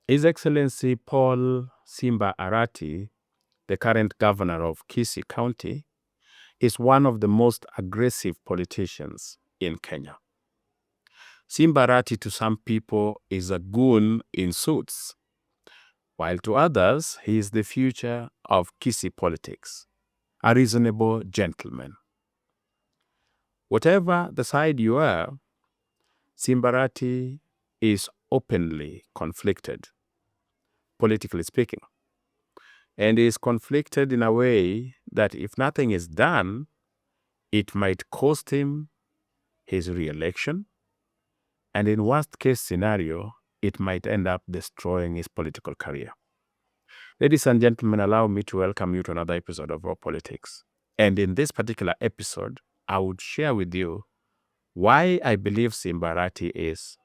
His Excellency Paul Simba Arati, the current governor of Kisii County, is one of the most aggressive politicians in Kenya. Simba Arati to some people is a goon in suits, while to others he is the future of Kisii politics, a reasonable gentleman. Whatever the side you are, Simba Arati is openly conflicted, politically speaking, and is conflicted in a way that if nothing is done, it might cost him his re-election, and in worst case scenario, it might end up destroying his political career. Ladies and gentlemen, allow me to welcome you to another episode of Raw Politics. And in this particular episode, I would share with you why I believe Simba Arati is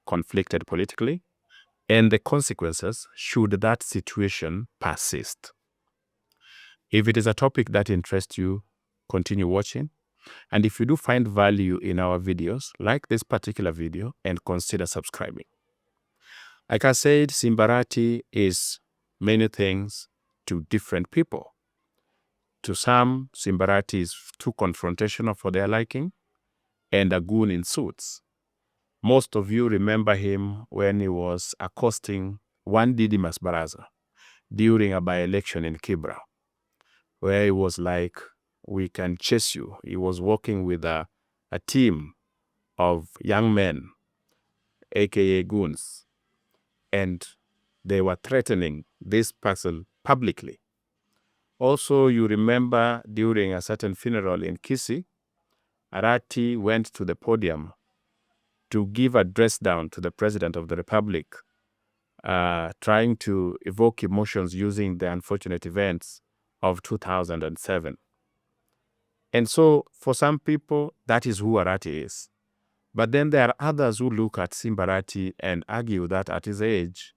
conflicted politically and the consequences should that situation persist. If it is a topic that interests you, continue watching. And if you do find value in our videos, like this particular video and consider subscribing. Like I said, Simba Arati is many things to different people. To some, Simba Arati is too confrontational for their liking and a goon in suits. Most of you remember him when he was accosting one Didymus Baraza during a by-election in Kibra, where he was like, "We can chase you." He was working with a team of young men, aka goons, and they were threatening this person publicly. Also, you remember during a certain funeral in Kisii, Arati went to the podium to give a dress down to the President of the Republic, trying to evoke emotions using the unfortunate events of 2007. And so, for some people, that is who Arati is. But then there are others who look at Simba Arati and argue that at his age,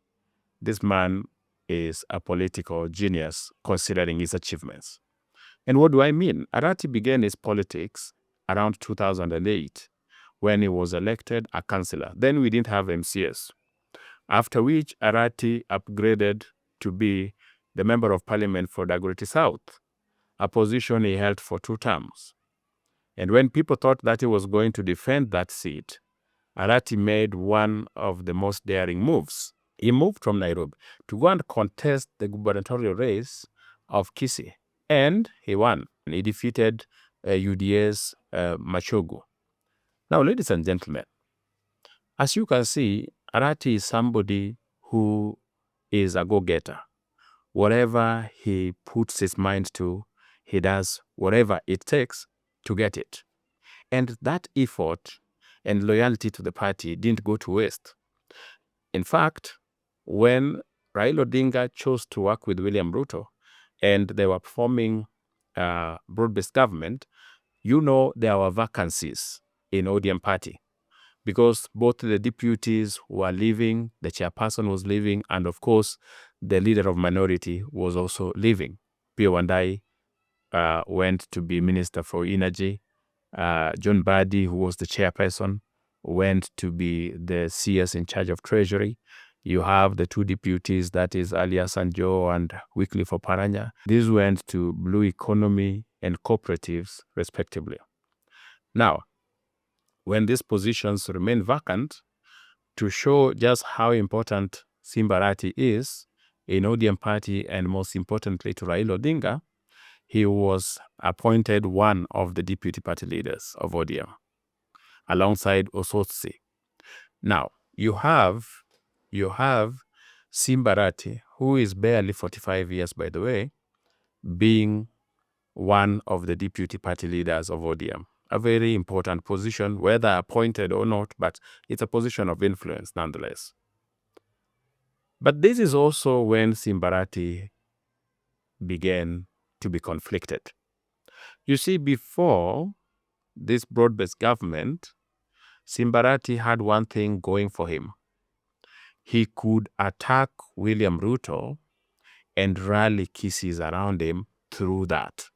this man is a political genius considering his achievements. And what do I mean? Arati began his politics around 2008 when he was elected a councillor. Then we didn't have MCS. After which Arati upgraded to be the Member of Parliament for Dagoretti South, a position he held for 2 terms. And when people thought that he was going to defend that seat, Arati made one of the most daring moves. He moved from Nairobi to go and contest the gubernatorial race of Kisii, and he won. He defeated UDA's Machogu. Now, ladies and gentlemen, as you can see, Arati is somebody who is a go-getter. Whatever he puts his mind to, he does whatever it takes to get it. And that effort and loyalty to the party didn't go to waste. In fact, when Raila Odinga chose to work with William Ruto and they were forming broad-based government, you know there were vacancies in ODM party because both the deputies were leaving, the chairperson was leaving, and of course, the leader of minority was also leaving. Pio Wandai went to be Minister for Energy. John Badi, who was the chairperson, went to be the CS in charge of Treasury. You have the 2 deputies, that is Alia Sanjo and Wycliffe Oparanya. These went to Blue Economy and Cooperatives, respectively. Now, when these positions remain vacant, to show just how important Simba Arati is in ODM party and most importantly to Raila Odinga, he was appointed one of the deputy party leaders of ODM alongside Osotsi. Now, you have Simba Arati, who is barely 45 years, by the way, being one of the deputy party leaders of ODM. A very important position, whether appointed or not, but it's a position of influence nonetheless. But this is also when Simba Arati began to be conflicted. You see, before this broad-based government, Simba Arati had one thing going for him. He could attack William Ruto and rally Kisiis around him through that.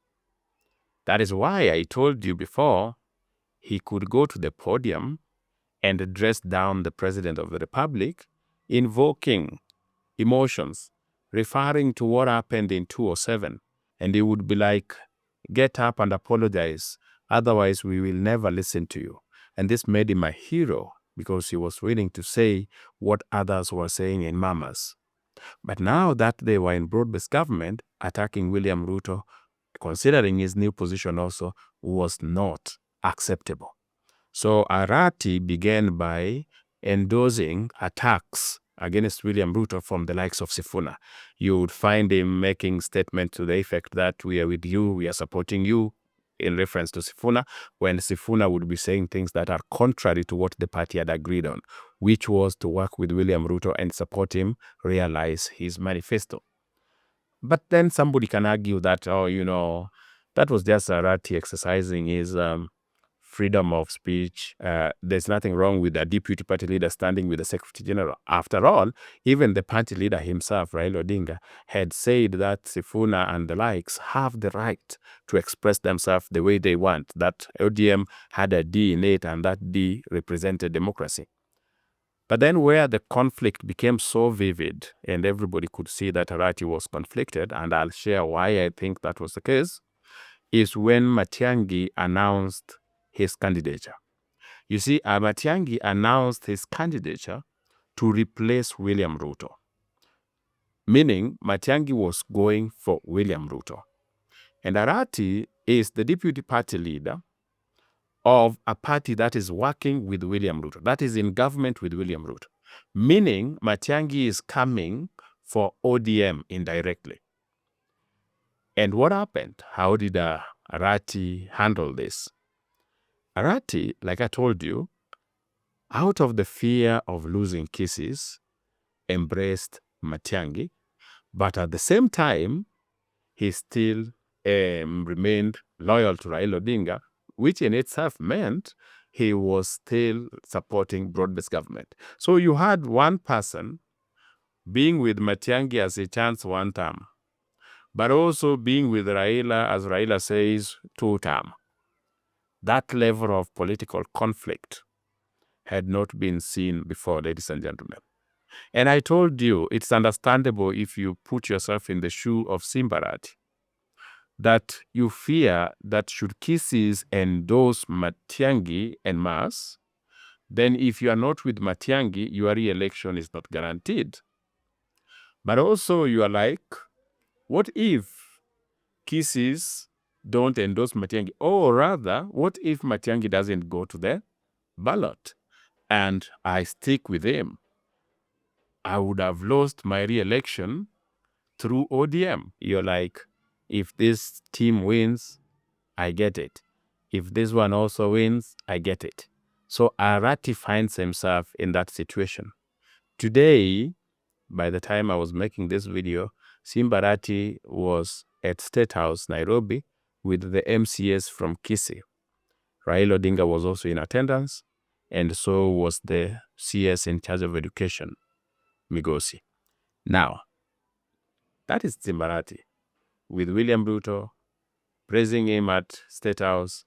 That is why I told you before, he could go to the podium and dress down the President of the Republic, invoking emotions, referring to what happened in 2007. And he would be like, get up and apologize. Otherwise, we will never listen to you. And this made him a hero because he was willing to say what others were saying in murmurs. But now that they were in broad-based government, attacking William Ruto, considering his new position also, was not acceptable. So Arati began by endorsing attacks against William Ruto from the likes of Sifuna. You would find him making statements to the effect that we are with you, we are supporting you, in reference to Sifuna, when Sifuna would be saying things that are contrary to what the party had agreed on, which was to work with William Ruto and support him realize his manifesto. But then somebody can argue that, oh, that was just Arati exercising his freedom of speech. There's nothing wrong with a deputy party leader standing with the secretary general. After all, even the party leader himself, Raila Odinga, had said that Sifuna and the likes have the right to express themselves the way they want, that ODM had a D in it and that D represented democracy. But then where the conflict became so vivid and everybody could see that Arati was conflicted, and I'll share why I think that was the case, is when Matiangi announced his candidature. You see, Matiangi announced his candidature to replace William Ruto, meaning Matiangi was going for William Ruto. And Arati is the deputy party leader of a party that is working with William Ruto, that is in government with William Ruto, meaning Matiangi is coming for ODM indirectly. And what happened? How did Arati handle this? Arati, like I told you, out of the fear of losing kisses, embraced Matiangi, but at the same time, he still remained loyal to Raila Odinga, which in itself meant he was still supporting broad-based government. So you had one person being with Matiangi as a chance one term, but also being with Raila, as Raila says, 2 term. That level of political conflict had not been seen before, ladies and gentlemen. And I told you, it's understandable if you put yourself in the shoe of Simba Arati, that you fear that should Kisses endorse Matiangi en masse, then if you are not with Matiangi, your re-election is not guaranteed. But also you are like, what if Kisses don't endorse Matiangi? Or rather, what if Matiangi doesn't go to the ballot and I stick with him? I would have lost my re-election through ODM. You're like, if this team wins, I get it. If this one also wins, I get it. So Arati finds himself in that situation. Today, by the time I was making this video, Simba Arati was at State House, Nairobi, with the MCS from Kisii. Raila Odinga was also in attendance, and so was the CS in charge of education, Migosi. Now, that is Simba Arati, with William Ruto praising him at State House,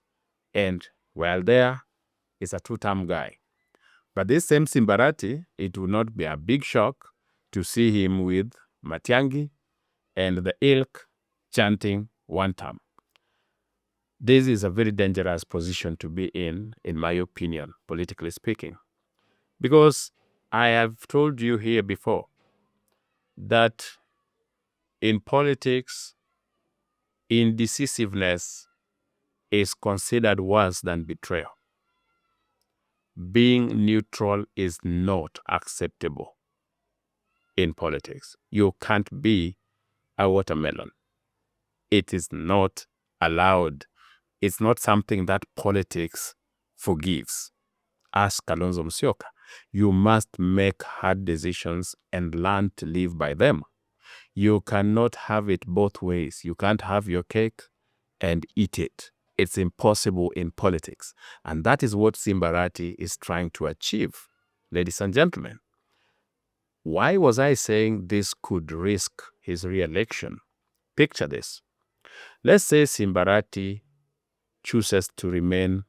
and while there is a 2-term guy. But this same Simba Arati, it would not be a big shock to see him with Matiangi and the ilk chanting 1 term. This is a very dangerous position to be in my opinion, politically speaking. Because I have told you here before that in politics, indecisiveness is considered worse than betrayal. Being neutral is not acceptable in politics. You can't be a watermelon. It is not allowed. It's not something that politics forgives. Ask Kalonzo Musyoka. You must make hard decisions and learn to live by them. You cannot have it both ways. You can't have your cake and eat it. It's impossible in politics. And that is what Simba Arati is trying to achieve, ladies and gentlemen. Why was I saying this could risk his re-election? Picture this. Let's say Simba Arati chooses to remain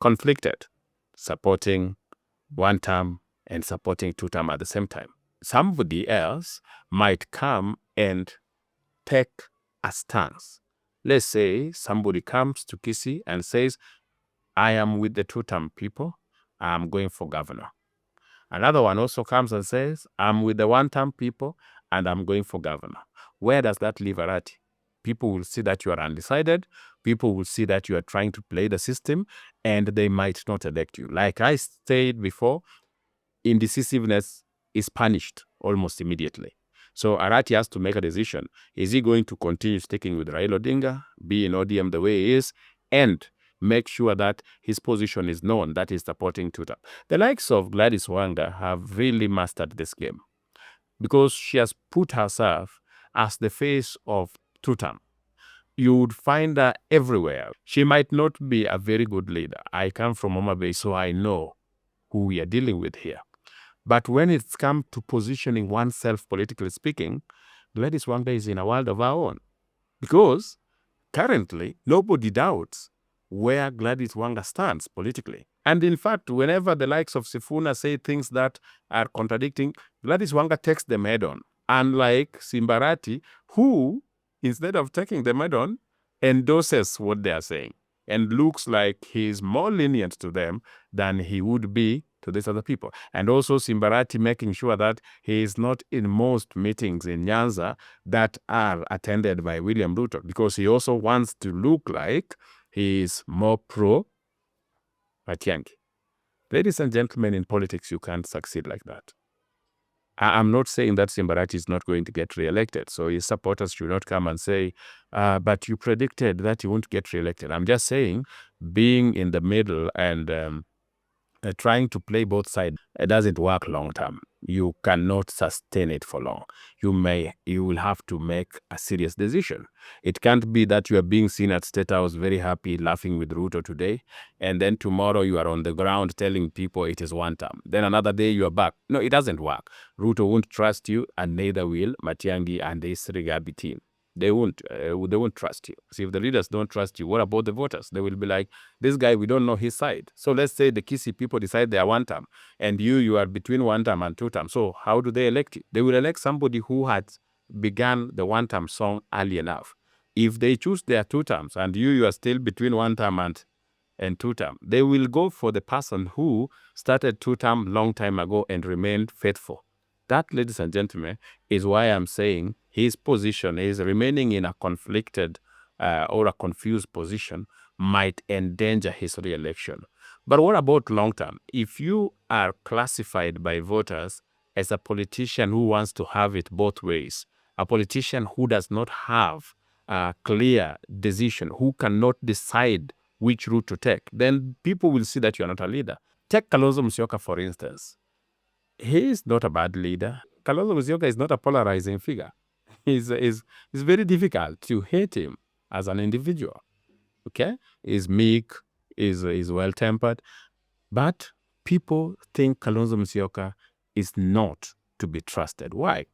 conflicted, supporting 1 term and supporting 2 term at the same time. somebody else might come and take a stance. Let's say somebody comes to Kisii and says, I am with the two-term people, I'm going for governor. Another one also comes and says, I'm with the one-term people and I'm going for governor. Where does that leave Arati? People will see that you are undecided. People will see that you are trying to play the system, and they might not elect you. Like I said before, indecisiveness is punished almost immediately. So Arati has to make a decision. Is he going to continue sticking with Raila Odinga, be in ODM the way he is, and make sure that his position is known, that he's supporting Tuta? The likes of Gladys Wanga have really mastered this game because she has put herself as the face of Tutam. You would find her everywhere. She might not be a very good leader. I come from Homa Bay, so I know who we are dealing with here. But when it's come to positioning oneself, politically speaking, Gladys Wanga is in a world of her own. Because currently, nobody doubts where Gladys Wanga stands politically. And in fact, whenever the likes of Sifuna say things that are contradicting, Gladys Wanga takes them head on. Unlike Simba Arati, who, instead of taking them head on, endorses what they are saying and looks like he's more lenient to them than he would be to these other people. And also Simba Arati making sure that he is not in most meetings in Nyanza that are attended by William Ruto, because he also wants to look like he is more pro Matiangi. Ladies and gentlemen, in politics, you can't succeed like that. I'm not saying that Simba Arati is not going to get re-elected, so his supporters should not come and say, but you predicted that he won't get re-elected. I'm just saying, being in the middle and trying to play both sides, it doesn't work long term. You cannot sustain it for long. You will have to make a serious decision. It can't be that you are being seen at State House very happy, laughing with Ruto today, and then tomorrow you are on the ground telling people it is one term. Then another day you are back. No, it doesn't work. Ruto won't trust you, and neither will Matiangi and the Srigabi team. They won't trust you. See, if the leaders don't trust you, what about the voters? They will be like, this guy, we don't know his side. So let's say the Kisii people decide they are one term, and you are between one term and two term. So how do they elect you? They will elect somebody who had begun the one term song early enough. If they choose their two terms and you are still between one term and two term, they will go for the person who started two term long time ago and remained faithful. That, ladies and gentlemen, is why I'm saying his position is remaining in a conflicted or a confused position might endanger his re-election. But what about long term? If you are classified by voters as a politician who wants to have it both ways, a politician who does not have a clear decision, who cannot decide which route to take, then people will see that you are not a leader. Take Kalonzo Musyoka, for instance. He is not a bad leader. Kalonzo Musyoka is not a polarizing figure. It's very difficult to hate him as an individual. Okay? He's meek, is well-tempered. But people think Kalonzo Musyoka is not to be trusted. Why?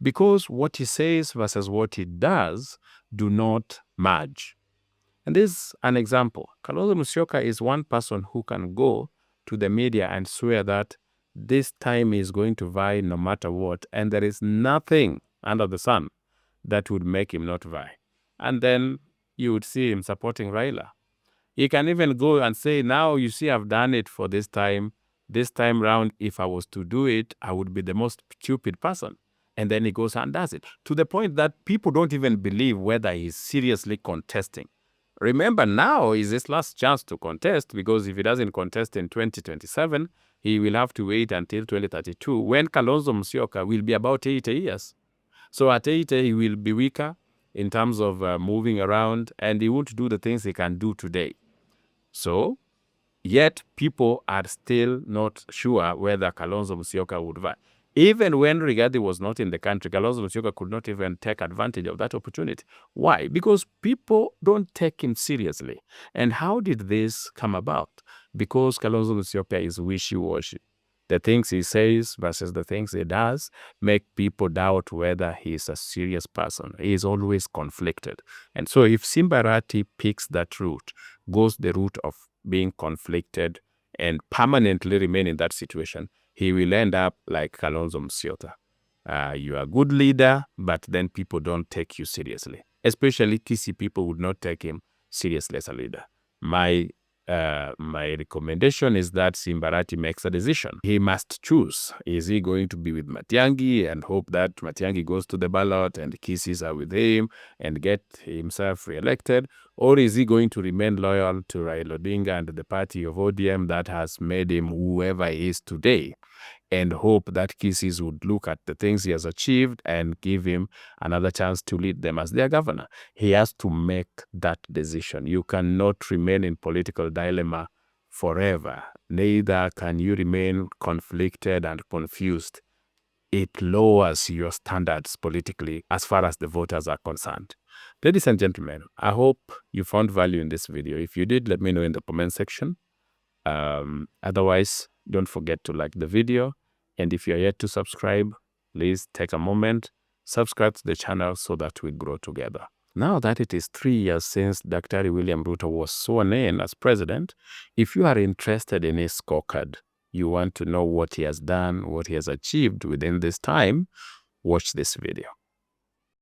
Because what he says versus what he does do not merge. And this is an example. Kalonzo Musyoka is one person who can go to the media and swear that this time is going to vie no matter what, and there is nothing under the sun that would make him not vie. And then you would see him supporting Raila. He can even go and say, now you see I've done it for this time. This time round, if I was to do it, I would be the most stupid person. And then he goes and does it, to the point that people don't even believe whether he's seriously contesting. Remember, now is his last chance to contest, because if he doesn't contest in 2027, he will have to wait until 2032, when Kalonzo Musyoka will be about 80 years. So at 80, he will be weaker in terms of moving around, and he won't do the things he can do today. So, yet people are still not sure whether Kalonzo Musyoka would vie. Even when Rigathi was not in the country, Kalonzo Musyoka could not even take advantage of that opportunity. Why? Because people don't take him seriously. And how did this come about? Because Kalonzo Musyoka is wishy-washy. The things he says versus the things he does make people doubt whether he is a serious person. He is always conflicted. And so if Simba Arati picks that route, goes the route of being conflicted and permanently remain in that situation, he will end up like Kalonzo Musyoka. You are a good leader, but then people don't take you seriously. Especially TC people would not take him seriously as a leader. My recommendation is that Simba Arati makes a decision. He must choose. Is he going to be with Matiangi and hope that Matiangi goes to the ballot and kisses are with him and get himself re-elected? Or is he going to remain loyal to Raila Odinga and the party of ODM that has made him whoever he is today, and hope that Kisses would look at the things he has achieved and give him another chance to lead them as their governor? He has to make that decision. You cannot remain in political dilemma forever. Neither can you remain conflicted and confused. It lowers your standards politically as far as the voters are concerned. Ladies and gentlemen, I hope you found value in this video. If you did, let me know in the comment section. Otherwise, don't forget to like the video, and if you're yet to subscribe, please take a moment, subscribe to the channel so that we grow together. Now that it is 3 years since Dr. William Ruto was sworn in as president, if you are interested in his scorecard, you want to know what he has done, what he has achieved within this time, watch this video.